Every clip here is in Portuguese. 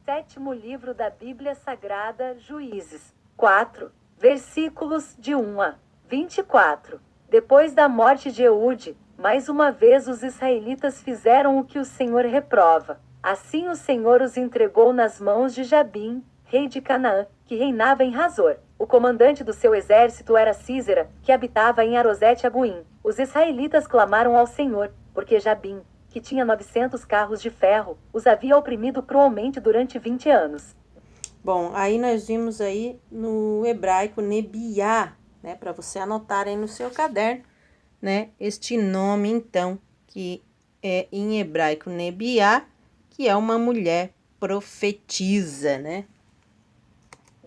Sétimo livro da Bíblia Sagrada, Juízes 4, versículos de 1 a 24. Depois da morte de Eude, mais uma vez os israelitas fizeram o que o Senhor reprova. Assim o Senhor os entregou nas mãos de Jabim, rei de Canaã, que reinava em Razor. O comandante do seu exército era Sísera, que habitava em Arosete-Aguim. Os israelitas clamaram ao Senhor, porque Jabim, que tinha 900 carros de ferro, os havia oprimido cruelmente durante 20 anos. Bom, aí nós vimos aí no hebraico Nebiá, né, para você anotar aí no seu caderno, né, este nome então, que é em hebraico Nebiá, que é uma mulher profetisa, né?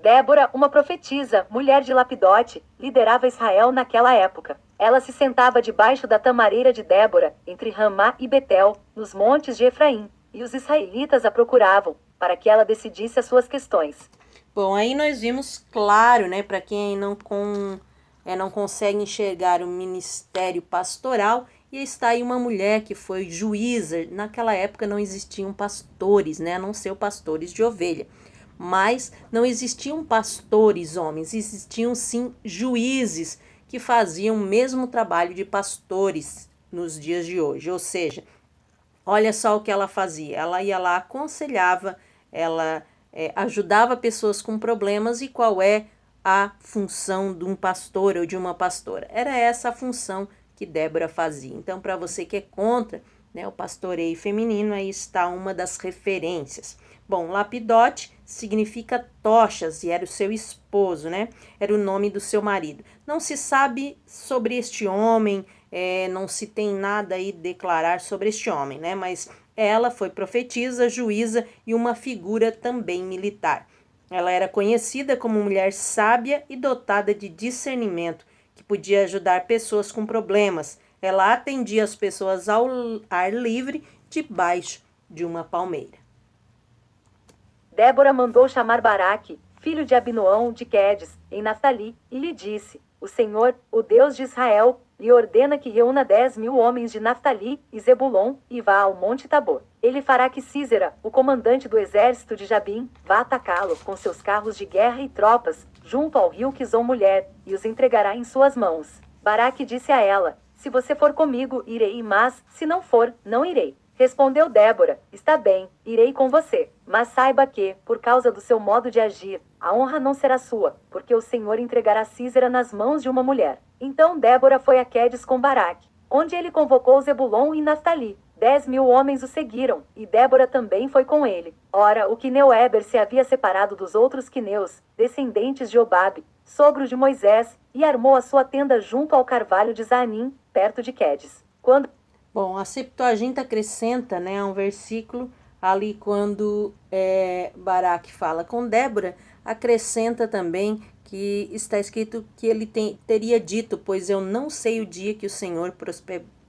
Débora, uma profetisa, mulher de Lapidote, liderava Israel naquela época. Ela se sentava debaixo da tamareira de Débora, entre Ramá e Betel, nos montes de Efraim, e os israelitas a procuravam, para que ela decidisse as suas questões. Bom, aí nós vimos, claro, né, para quem não consegue enxergar o ministério pastoral, e está aí uma mulher que foi juíza. Naquela época não existiam pastores, né, a não ser pastores de ovelha. Mas não existiam pastores homens, existiam sim juízes que faziam o mesmo trabalho de pastores nos dias de hoje. Ou seja, olha só o que ela fazia, ela ia lá, aconselhava, ela ajudava pessoas com problemas. E qual é a função de um pastor ou de uma pastora? Era essa a função que Débora fazia. Então, para você que é contra, né, o pastoreio feminino, aí está uma das referências. Bom, Lapidote significa tochas e era o seu esposo, né? Era o nome do seu marido. Não se sabe sobre este homem, não se tem nada aí declarar sobre este homem, né? Mas ela foi profetisa, juíza e uma figura também militar. Ela era conhecida como mulher sábia e dotada de discernimento, que podia ajudar pessoas com problemas. Ela atendia as pessoas ao ar livre, debaixo de uma palmeira. Débora mandou chamar Baraque, filho de Abinoão de Quedes, em Naftali, e lhe disse: O Senhor, o Deus de Israel, lhe ordena que reúna 10.000 homens de Naftali e Zebulon, e vá ao Monte Tabor. Ele fará que Sísera, o comandante do exército de Jabim, vá atacá-lo com seus carros de guerra e tropas, junto ao rio Quizon mulher, e os entregará em suas mãos. Baraque disse a ela: Se você for comigo, irei, mas, se não for, não irei. Respondeu Débora: Está bem, irei com você. Mas saiba que, por causa do seu modo de agir, a honra não será sua, porque o Senhor entregará Sísera nas mãos de uma mulher. Então Débora foi a Quedes com Baraque, onde ele convocou Zebulon e Naftali. 10.000 homens o seguiram, e Débora também foi com ele. Ora, o quineu Éber se havia separado dos outros quineus, descendentes de Obabe, sogro de Moisés, e armou a sua tenda junto ao carvalho de Zaanim, perto de Quedes. Bom, a Septuaginta acrescenta, né, um versículo ali quando Baraque fala com Débora, acrescenta também que está escrito que ele teria dito: pois eu não sei o dia que o Senhor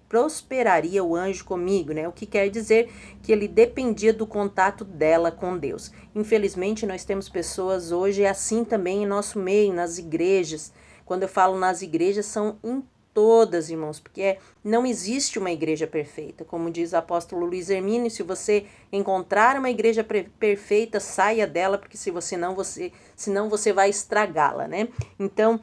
prosperaria o anjo comigo, né? O que quer dizer que ele dependia do contato dela com Deus. Infelizmente, nós temos pessoas hoje assim também em nosso meio, nas igrejas. Quando eu falo nas igrejas, são em todas, irmãos, porque não existe uma igreja perfeita. Como diz o apóstolo Luiz Hermínio, se você encontrar uma igreja perfeita, saia dela, porque senão você vai estragá-la, né? Então,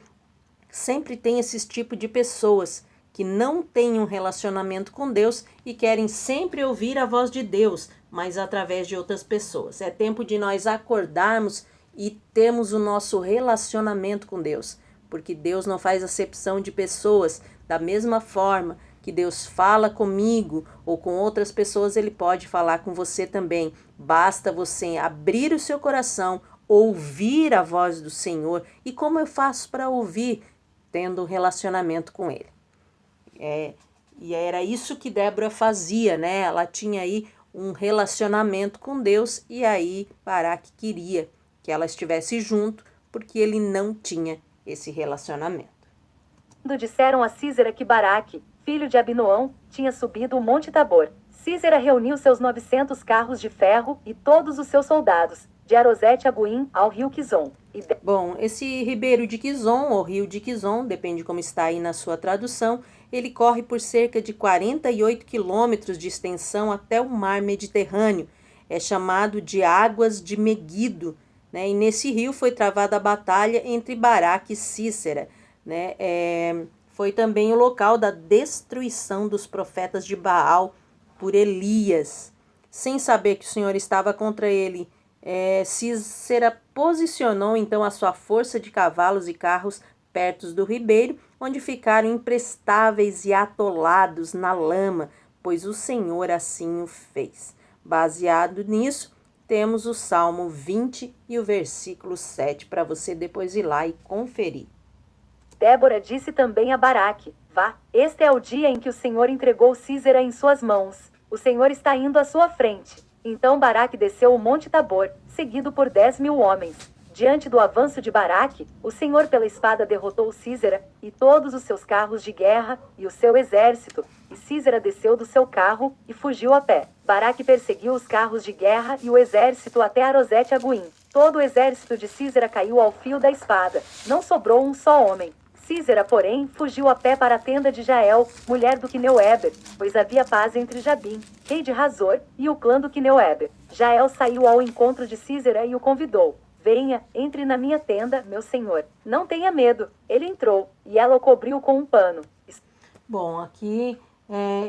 sempre tem esse tipo de pessoas que não têm um relacionamento com Deus e querem sempre ouvir a voz de Deus, mas através de outras pessoas. É tempo de nós acordarmos e termos o nosso relacionamento com Deus, porque Deus não faz acepção de pessoas. Da mesma forma que Deus fala comigo ou com outras pessoas, Ele pode falar com você também. Basta você abrir o seu coração, ouvir a voz do Senhor. E como eu faço para ouvir? Tendo um relacionamento com Ele. E era isso que Débora fazia, né? Ela tinha aí um relacionamento com Deus, e aí Baraque queria que ela estivesse junto, porque ele não tinha esse relacionamento. Disseram a Sísera que Baraque, filho de Abinoão, tinha subido o Monte Tabor. Sísera reuniu seus 900 carros de ferro e todos os seus soldados, de Arosete-Aguim ao rio Quizon. Bom, esse ribeiro de Quizon, ou rio de Quizon, depende como está aí na sua tradução, ele corre por cerca de 48 quilômetros de extensão até o mar Mediterrâneo. é chamado de Águas de Meguido, né? E nesse rio foi travada a batalha entre Baraque e Sísera, né? Foi também o local da destruição dos profetas de Baal por Elias. Sem saber que o Senhor estava contra ele, Sísera posicionou então a sua força de cavalos e carros perto do ribeiro, onde ficaram imprestáveis e atolados na lama, pois o Senhor assim o fez. Baseado nisso, temos o Salmo 20 e o versículo 7 para você depois ir lá e conferir. Débora disse também a Baraque: vá, este é o dia em que o Senhor entregou Sísera em suas mãos. O Senhor está indo à sua frente. Então Baraque desceu o monte Tabor, seguido por 10.000 homens. Diante do avanço de Baraque, o Senhor pela espada derrotou Sísera e todos os seus carros de guerra e o seu exército, e Sísera desceu do seu carro e fugiu a pé. Baraque perseguiu os carros de guerra e o exército até Arosete-Aguim. Todo o exército de Sísera caiu ao fio da espada. Não sobrou um só homem. Sísera, porém, fugiu a pé para a tenda de Jael, mulher do Quineu-Eber, pois havia paz entre Jabim, rei de Razor, e o clã do Quineu-Eber. Jael saiu ao encontro de Sísera e o convidou: venha, entre na minha tenda, meu senhor. Não tenha medo. Ele entrou, e ela o cobriu com um pano. Bom, aqui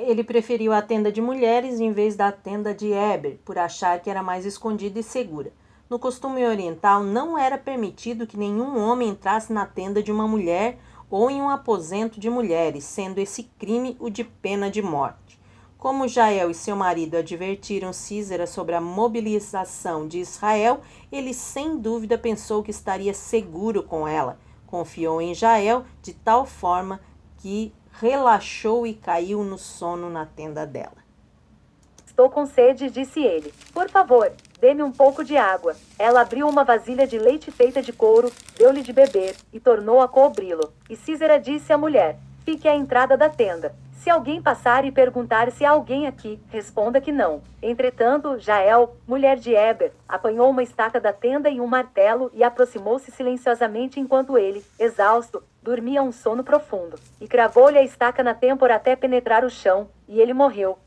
ele preferiu a tenda de mulheres em vez da tenda de Eber, por achar que era mais escondida e segura. No costume oriental, não era permitido que nenhum homem entrasse na tenda de uma mulher ou em um aposento de mulheres, sendo esse crime o de pena de morte. Como Jael e seu marido advertiram Sísera sobre a mobilização de Israel, ele sem dúvida pensou que estaria seguro com ela. Confiou em Jael de tal forma que relaxou e caiu no sono na tenda dela. Estou com sede, disse ele. Por favor, dê-me um pouco de água. Ela abriu uma vasilha de leite feita de couro, deu-lhe de beber, e tornou a cobri-lo. E Sísera disse à mulher: fique à entrada da tenda. Se alguém passar e perguntar se há alguém aqui, responda que não. Entretanto, Jael, mulher de Eber, apanhou uma estaca da tenda e um martelo e aproximou-se silenciosamente enquanto ele, exausto, dormia um sono profundo. E cravou-lhe a estaca na têmpora até penetrar o chão, e ele morreu.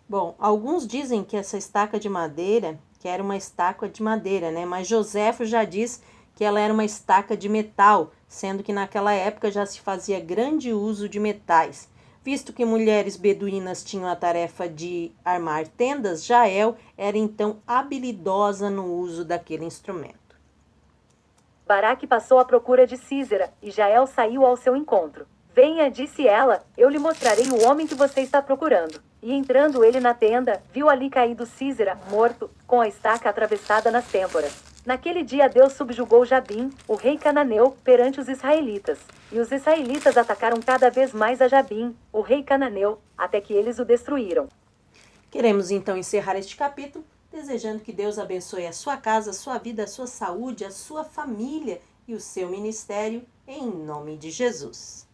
Bom, alguns dizem que essa estaca de madeira, que era uma estaca de madeira, né? Mas Joséfo já diz que ela era uma estaca de metal, sendo que naquela época já se fazia grande uso de metais. Visto que mulheres beduínas tinham a tarefa de armar tendas, Jael era então habilidosa no uso daquele instrumento. Baraque passou à procura de Sísera, e Jael saiu ao seu encontro. Venha, disse ela, eu lhe mostrarei o homem que você está procurando. E entrando ele na tenda, viu ali caído Sísera, morto, com a estaca atravessada nas têmporas. Naquele dia Deus subjugou Jabim, o rei cananeu, perante os israelitas. E os israelitas atacaram cada vez mais a Jabim, o rei cananeu, até que eles o destruíram. Queremos então encerrar este capítulo, desejando que Deus abençoe a sua casa, a sua vida, a sua saúde, a sua família e o seu ministério, em nome de Jesus.